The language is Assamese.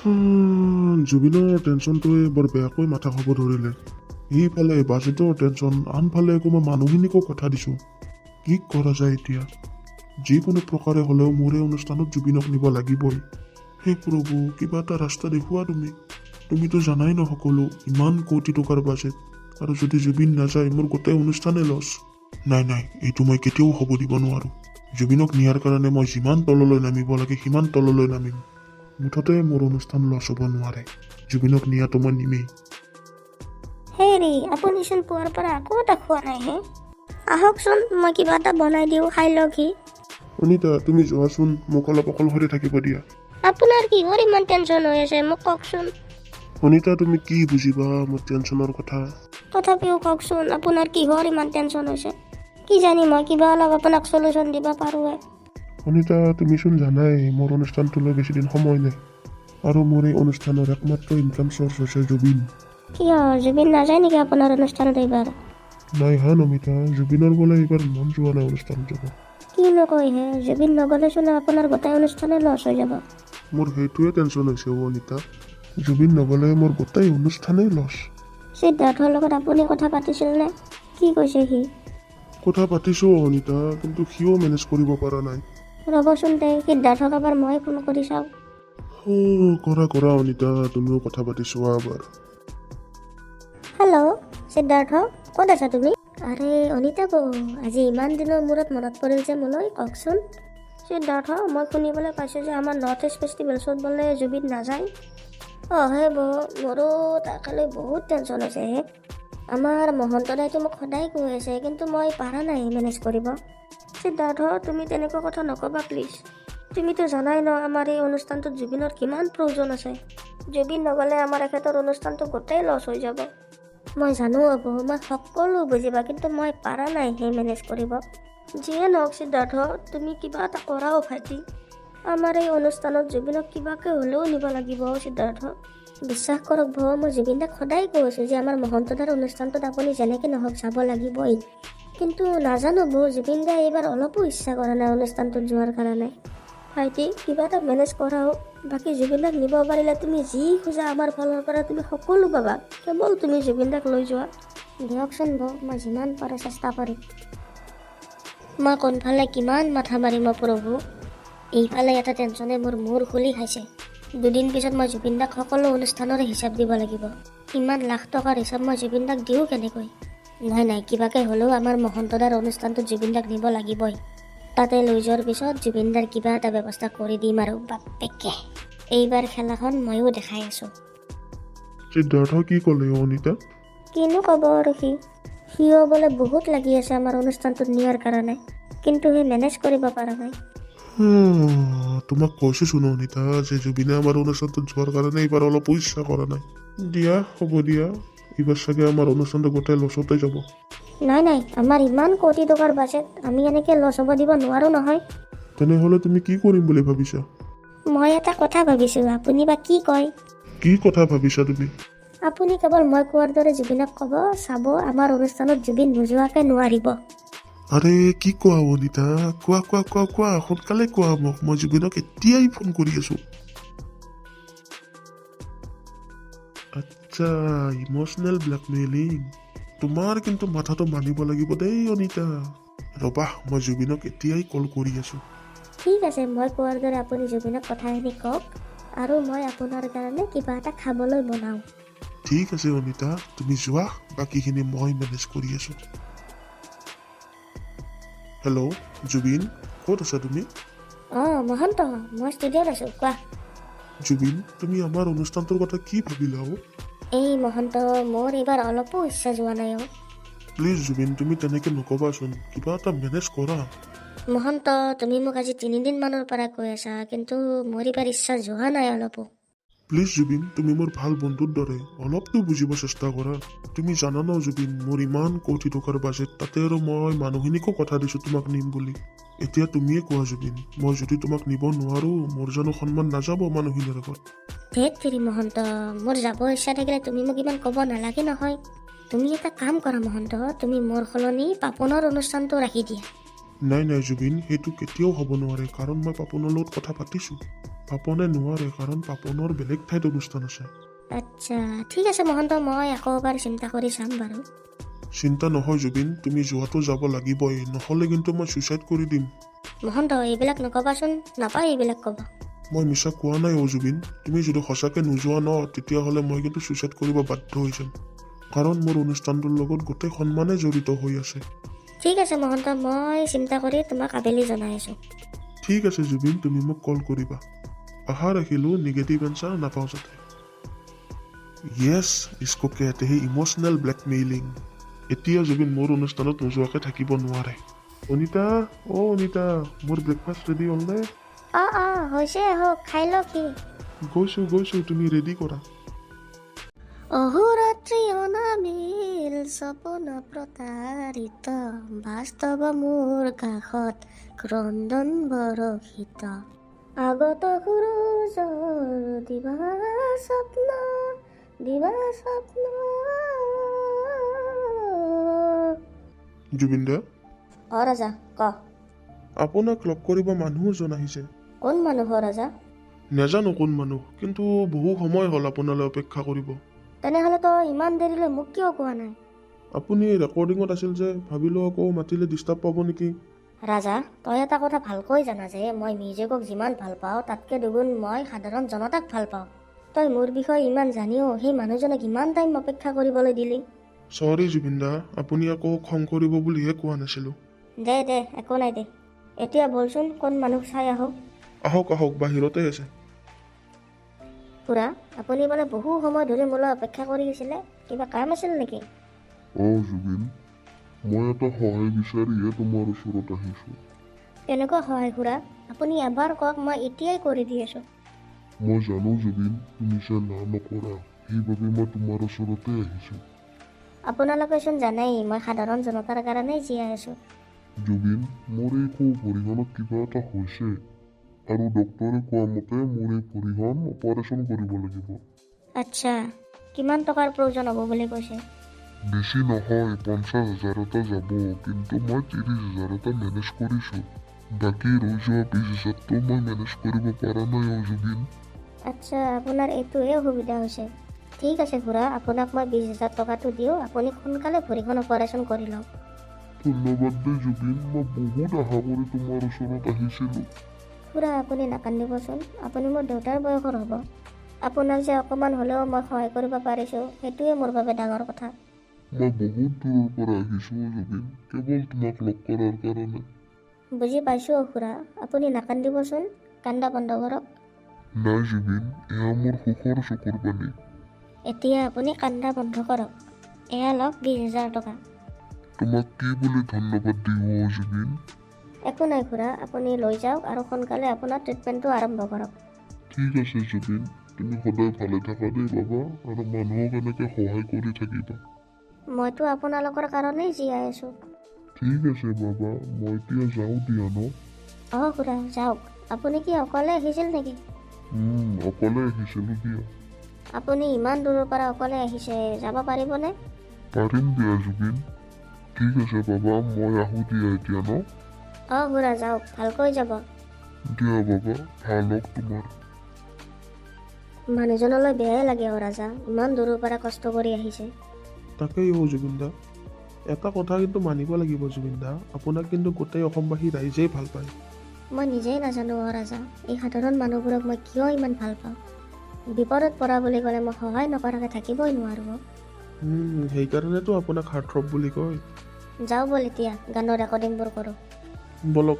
জুবিনৰ টেনশ্যনটোৱে বৰ বেয়াকৈ মাথা খাব ধৰিলে। এইফালে বাজেটৰ টেনশ্যন, আনফালে আকৌ মই মানুহখিনিকো কথা দিছোঁ। কি কৰা যায় এতিয়া? যিকোনো প্ৰকাৰে হ'লেও মোৰ এই অনুষ্ঠানত জুবিনক নিব লাগিবই। হে প্ৰভু, কিবা এটা ৰাস্তা দেখুওৱা তুমি। তুমিতো জানাই ন সকলো, ইমান কোটি টকাৰ বাজেট, আৰু যদি জুবিন নাযায় মোৰ গোটেই অনুষ্ঠানে লছ। নাই নাই, এইটো মই কেতিয়াও হ'ব দিব নোৱাৰোঁ। জুবিনক নিয়াৰ কাৰণে মই যিমান তললৈ নামিব লাগে সিমান তললৈ নামিম। মুঠতে মোৰ অনুষ্ঠান লছ হ'ব নোৱাৰে। জুবিনক নিয়াটো মই নিমেই। হেৰি, আপুনিচোন পুৱাৰ পৰা আকৌ এটা খোৱা নাই হে? আহকচোন, মই কিবা এটা বনাই দিওঁ, খাই লওকহি। অনিতা, তুমি যোৱাচোন, মোক অলপ অকলশৰে থাকিব দিয়া। আপোনাৰ কিহৰ ইমান টেনশ্যন হৈ আছে মোক কওকচোন। অনিতা, তুমি কি বুজিবা মোৰ টেনশ্যনৰ কথা? তথাপিও কওকচোন, আপোনাৰ কিহৰ ইমান টেনশ্যন হৈছে? কি জানি মই কিবা অলপ আপোনাক চলিউশ্যন দিব পাৰোঁহে। অনিতা, তুমিচোন জানাই মোৰ অনুষ্ঠানটোলৈ বেছিদিন সময় নাই, আৰু মোৰ এই অনুষ্ঠানৰ একমাত্ৰ ইনকাম চ'ৰ্চ হৈছে জুবিন। কিয়, জুবিন নাযায় নেকি আপোনাৰ অনুষ্ঠানত এইবাৰ? নাই হা নমিতা, জুবিনৰ বোলে এইবাৰ মন যোৱা নাই অনুষ্ঠান যাব। কিনো কয় হে, জুবিন নগ'লেচোন আপোনাৰ গোটেই অনুষ্ঠানে লছ হৈ যাব। মোৰ সেইটোৱে টেনশ্যন হৈছে অনিতা, জুবিন নগ'লে মোৰ গোটেই অনুষ্ঠানেই লছ। সিদ্ধাৰ্থৰ লগত আপুনি কথা পাতিছিল নে? কি কৈছে সি? কথা পাতিছোঁ অনিতা, কিন্তু সিও মেনেজ কৰিব পৰা নাই। ৰ'বচোন দে, সিদ্ধাৰ্থক এবাৰ মই ফোন কৰি চাওঁ। কৰা অনিতা, তুমিও কথা পাতি চোৱা এবাৰ। হেল্ল' সিদ্ধাৰ্থ, ক'ত আছা তুমি? আৰে অনিতা বৌ, আজি ইমান দিনৰ মূৰত মনত পৰিল যে মোলৈ, কওকচোন। সিদ্ধাৰ্থ, মই শুনিবলৈ পাইছোঁ যে আমাৰ নৰ্থ ইষ্ট ফেষ্টিভেলছত বোলে জুবিন নাযায়। হে বৌ, মোৰো তাকে লৈ বহুত টেনশ্যন হৈছে হে। আমাৰ মহন্ত দাইটো মোক সদায় কৈ আছে, কিন্তু মই পাৰা নাই মেনেজ কৰিব। সিদ্ধাৰ্থ, তুমি তেনেকুৱা কথা নক'বা প্লিজ। তুমিতো জানাই ন আমাৰ এই অনুষ্ঠানটোত জুবিনৰ কিমান প্ৰয়োজন আছে। জুবিন নগ'লে আমাৰ এখেতৰ অনুষ্ঠানটো গোটেই লছ হৈ যাব। মই জানো হ'ব, মই সকলো বুজিবা, কিন্তু মই পাৰা নাই সেই মেনেজ কৰিব। যিয়ে নহওক সিদ্ধাৰ্থ, তুমি কিবা এটা কৰাও ভাইটি। আমাৰ এই অনুষ্ঠানত জুবিনক কিবাকৈ হ'লেও নিব লাগিব সিদ্ধাৰ্থ। বিশ্বাস কৰক ভৌ, মই জুবিন দাক সদায় কৈছোঁ যে আমাৰ মহন্তদাৰ অনুষ্ঠানটোত আপুনি যেনেকৈ নহওক যাব লাগিবই। কিন্তু নাজানো বৌ, জুবিন দাই এইবাৰ অলপো ইচ্ছা কৰা নাই অনুষ্ঠানটোত যোৱাৰ কাৰণে। ভাইটি, কিবা এটা মেনেজ কৰাও। বাকী জুবিন দাক নিব পাৰিলে তুমি যি খোজা আমাৰ ফালৰ পৰা তুমি সকলো পাবা, কেৱল তুমি জুবিন দাক লৈ যোৱা। দিয়কচোন বৌ, মই যিমান পাৰোঁ চেষ্টা কৰিম। মই কোনফালে কিমান মাথা মাৰিম প্ৰভু। এইফালে এটা টেনশ্যনে মোৰ মূৰ খুলি খাইছে। দুদিন পিছত মই জুবিন দাক সকলো অনুষ্ঠানৰে হিচাপ দিব লাগিব। ইমান লাখ টকাৰ হিচাপ মই জুবিন দাক দিওঁ কেনেকৈ? নাই, কিবাকৈ হ'লেও আমাৰ মহন্তদাৰ অনুষ্ঠানটোত জুবিন দাক নিব লাগিবই। তাতে লৈ যোৱাৰ পিছত জুবিন দাৰ কিবা এটা ব্যৱস্থা কৰি দিম আৰু বাপেকে। এইবাৰ খেলাখন ময়ো দেখাই আছোঁ। সিদ্ধাৰ্থ কি ক'লে অনিতা? কিনো ক'ব আৰু সিও বোলে বহুত লাগি আছে আমাৰ অনুষ্ঠানটোত নিয়াৰ কাৰণে, কিন্তু সি মেনেজ কৰিব পৰা নাই। তোমাক কৈছোঁচোন অনিতা যে জুবিনে আমাৰ অনুষ্ঠানটোত যোৱাৰ কাৰণে এইবাৰ অলপো ইচ্ছা কৰা নাই। দিয়া, হ'ব দিয়া, এইবাৰ চাগে আমাৰ অনুষ্ঠানটো গোটেই লছতে যাব। নাই, আমাৰ ইমান কোটি টকাৰ বাজেট, আমি এনেকৈ লছ হ'ব দিব নোৱাৰোঁ নহয়। তেনেহ'লে তুমি কি কৰিম বুলি ভাবিছা? মই এটা কথা ভাবিছোঁ, আপুনি বা কি কয়? কি কথা ভাবিছা তুমি? আপুনি কেৱল মই কোৱাৰ দৰে জুবিনক ক'ব, চাব আমাৰ অনুষ্ঠানত জুবিন নোযোৱাকৈ নোৱাৰিব। আৰে কি কোৱা অনিতা, কোৱা সোনকালে কোৱা মোক, মই জুবিনক এতিয়াই ফোন কৰি আছোঁ। আচ্ছা, ইম'চনেল ব্লেকমেইলিং। তোমাৰ কিন্তু মাথাটো মানিব লাগিব দেই অনিতা। ৰ'বা, মই জুবিনক এতিয়াই কল কৰি আছোঁ। ঠিক আছে, মই কোৱাৰ দৰে আপুনি জুবিনক কথাখিনি কওক, আৰু মই আপোনাৰ কাৰণে কিবা এটা খাবলৈ বনাওঁ। ঠিক আছে অনিতা, তুমি যোৱা, বাকীখিনি মই মেনেজ কৰি আছোঁ। হেল্ল' জুবিন, ক'ত আছা তুমি? মহন্ত, মই ষ্টুডিঅ'ত আছোঁ, কোৱা। জুবিন, তুমি আমাৰ অনুষ্ঠানটোৰ কথা কি ভাবিলা? এই মহন্ত, মোৰ এইবাৰ অলপো ইচ্ছা যোৱা নাই। প্লিজ জুবিন, তুমি তেনেকৈ নক'বাচোন, কিবা এটা মেনেজ কৰা। মহন্ত, তুমি মোক আজি 3 দিনমানৰ পৰা কৈ আছা, কিন্তু মোৰ এইবাৰ ইচ্ছা যোৱা নাই অলপো। প্লিজ জুবিন, তুমি মোৰ ভাল বন্ধুৰ দৰে, অলপতো বুজিব চেষ্টা কৰা। তুমি জানা ন জুবিন, মোৰ ইমান কোটি টকাৰ বাজেট, তাতে আৰু মই মানুহখিনিকো কথা দিছোঁ তোমাক নিম বুলি। এতিয়া তুমিয়ে কোৱা জুবিন, মই যদি তোমাক নিব নোৱাৰোঁ, মোৰ জানো সন্মান নাযাব মানুহখিনিৰ আগত? ধেৎ তেৰি মহন্ত, মোৰ যাব ইচ্ছা থাকিলে তুমি মোক ইমান ক'ব নালাগে নহয়। তুমি এটা কাম কৰা মহন্ত, তুমি মোৰ সলনি পাপনৰ অনুষ্ঠানটো ৰাখি দিয়া। নাই জুবিন, সেইটো কেতিয়াও হ'ব নোৱাৰে, কাৰণ মই পাপনৰ লগত কথা পাতিছোঁ। পাপনে নোৱাৰে, কাৰণ পাপনৰ বেলেগ ঠাইত অনুষ্ঠান আছে। আচ্ছা ঠিক আছে মহন্ত, মই আকৌ এবাৰ চিন্তা কৰি চাম বাৰু। চিন্তা নহয় জুবিন, তুমি যোৱাটো যাব লাগিবই, নহ'লে কিন্তু মই ছুইচাইড কৰি দিম। মহন্ত এইবিলাক নক'বাচোন, নাপায় এইবিলাক ক'ব। মই মিছা কোৱা নাই জুবিন, তুমি যদি সঁচাকৈ নোযোৱা ন, তেতিয়াহ'লে মই কিন্তু ছুইচাইড কৰিব বাধ্য হৈ যাম, কাৰণ মোৰ অনুষ্ঠানটোৰ লগত গোটেই সন্মানে জড়িত হৈ আছে। ঠিক আছে মহন্ত, মই চিন্তা কৰি তোমাক আবেলি জনাই আছোঁ। ঠিক আছে জুবিন, তুমি মোক কল কৰিবা। আশা ৰাখিলোঁ নিগেটিভ এনচাৰ নাপাওঁ যাতে। য়েছ, ইছকো কেহতে হে ইম'চনেল ব্লেকমেইলিং। এতিয়া জুবিন মোৰ অনুষ্ঠানত নোযোৱাকৈ থাকিব নোৱাৰে। অনিতা, অনিতা, মোৰ ব্ৰেকফাষ্ট ৰেডি হ'লনে? অঁ হৈছে, হওক খাই লওক সি। গৈছোঁ, তুমি ৰেডি কৰা। অহোৰাত্ৰি অনামিল সপন প্ৰতাৰিত, বাস্তৱ মোৰ কাষত ক্ৰন্দন বৰষিত, আগত সুৰুজৰ দিবা স্বপ্ন। জুবিন দা, ৰাজা ক। আপোনাক লগ কৰিব মানুহ এজন আহিছে। কোন মানুহ ৰাজা? নাজানো কোন মানুহ, কিন্তু বহু সময় হ'ল আপোনালৈ অপেক্ষা কৰিব। তেনেহ'লে তই ইমান দেৰিলৈ মোক কিয় কোৱা নাই? আপুনি ৰেকৰ্ডিঙত আছিল যে, ভাবিলোঁ আকৌ মাতিলে ডিষ্টাৰ্ব পাব নেকি। ৰাজা, তই এটা কথা ভালকৈ জানা যে মই মিউজিকক যিমান ভাল পাওঁ তাতকৈ দুগুণ মই সাধাৰণ জনতাক ভাল পাওঁ। তই মোৰ বিষয়ে ইমান জানিও সেই মানুহজনক ইমান টাইম অপেক্ষা কৰিবলৈ দিলি। চৰি জুবিন দা, আপুনি আকৌ খং কৰিব বুলিহে কোৱা নাছিলোঁ। দে একো নাই দে। এতিয়া বলচোন কোন মানুহ চাই আহক। আহক, বাহিৰতে আছে। খুৰা, আপুনি বোলে বহু সময় ধৰি মোলৈ অপেক্ষা কৰি আছিলে, কিবা কাম আছিল নেকি? জুবিন, মই এটা সহায় বিচাৰিহে তোমাৰ ওচৰত আহিছোঁ। কেনেকুৱা সহায় খুৰা? আপুনি এবাৰ কওক, মই এতিয়াই কৰি দি আছোঁ। মই জানো জুবিন, তুমি যে না নকৰা, সেইবাবে মই তোমাৰ ওচৰতে আহিছোঁ। আপোনালোকেচোন জানেই মই সাধাৰণ জনতাৰ কাৰণেই জীয়াই আছোঁ। জুবিন, মোৰ এই ভৰিখনত কিবা এটা হৈছে, আৰু ডক্টৰে কোৱা মতে মোৰ এই ভৰিখন অপাৰেশ্যন কৰিব লাগিব। আচ্ছা, কিমান টকাৰ প্ৰয়োজন হ'ব বুলি কৈছে? বেছি নহয়, 50,000 এটা যাব, কিন্তু মই 30,000 এটা মেনেজ কৰিছোঁ। বাকী ৰৈ যোৱা 20,000টো মই মেনেজ কৰিব পৰা নাই জুবিন। আচ্ছা, আপোনাৰ এইটোহে অসুবিধা হৈছে। ঠিক আছে খুৰা, আপোনাক মই 20,000 টকাটো দিওঁ, আপুনি সোনকালে ভৰিখন অপাৰেশ্যন কৰি লওক। ধন্যবাদ দেই জুবিন, মই বহুত আশা কৰি তোমাৰ ওচৰত আহিছিলোঁ। খুৰা, আপুনি নাকান্দিবচোন, আপুনি মোৰ দেউতাৰ বয়সৰ হ'ব। আপোনাক যে অকণমান হ'লেও মই সহায় কৰিব পাৰিছোঁ, সেইটোৱে মোৰ বাবে ডাঙৰ কথা। মই বহুত দূৰৰ পৰা আহিছোঁ জুবিন, কেৱল তোমাক লগ কৰাৰ কাৰণে। বুজি পাইছোঁ খুৰা, আপুনি নাকান্দিবচোন, কান্দা বন্ধ কৰক। নাই জুবিন, এয়া মোৰ সুখৰ চকুৰ পানী। এতিয়া আপুনি কান্দা বন্ধ কৰক। এয়া লওক 20,000 টকা। তোমাক কি বুলি ধন্যবাদ দিওঁ জুবিন? একো নাই খুৰা, আপুনি লৈ যাওক আৰু সোনকালে আপোনাৰ ট্ৰিটমেণ্টটো আৰম্ভ কৰক। ঠিক আছে জুবিন, তুমি সদায় ভালে থাকা দেই বাবা, আৰু মানুহক এনেকৈ সহায় কৰি থাকিবা। মইতো আপোনালোকৰ কাৰণেই জীয়াই আছোঁ। ঠিক আছে বাবা, মই এতিয়া যাওঁ দিয়া ন। খুৰা যাওক। আপুনি কি অকলে আহিছিল নেকি? অকলে আহিছিলোঁ দিয়া। আপুনি ইমান দূৰৰ পৰা অকলে আহিছে, যাব পাৰিবনে? পাৰিম দিয়া জুবিন। ঠিক আছে বাবা, মই আহোঁ দিয়া এতিয়া ন। খুৰা যাওক, ভালকৈ যাব। দিয়া বাবা, ভাল হওক তোমাৰ। মানুহজনলৈ বেয়াই লাগে ৰাজা, ইমান দূৰৰ পৰা কষ্ট কৰি আহিছে। তাকেই জুবিন দা, এটা কথা কিন্তু মানিব লাগিব জুবিন দা, আপোনাক কিন্তু গোটেই অসমবাসী ৰাইজেই ভাল পায়। মই নিজেই নাজানো ৰাজা, এই সাধাৰণ মানুহবোৰক মই কিয় ইমান ভাল পাওঁ। বিপদত পৰা বুলি ক'লে মই সহায় নকৰাকৈ থাকিবই নোৱাৰোঁ। সেইকাৰণেতো আপোনাক হাৰ্টথ্ৰব বুলি কয়। যাওঁ ব'ল এতিয়া, গানৰ ৰেকৰ্ডিংবোৰ কৰোঁ। বলক।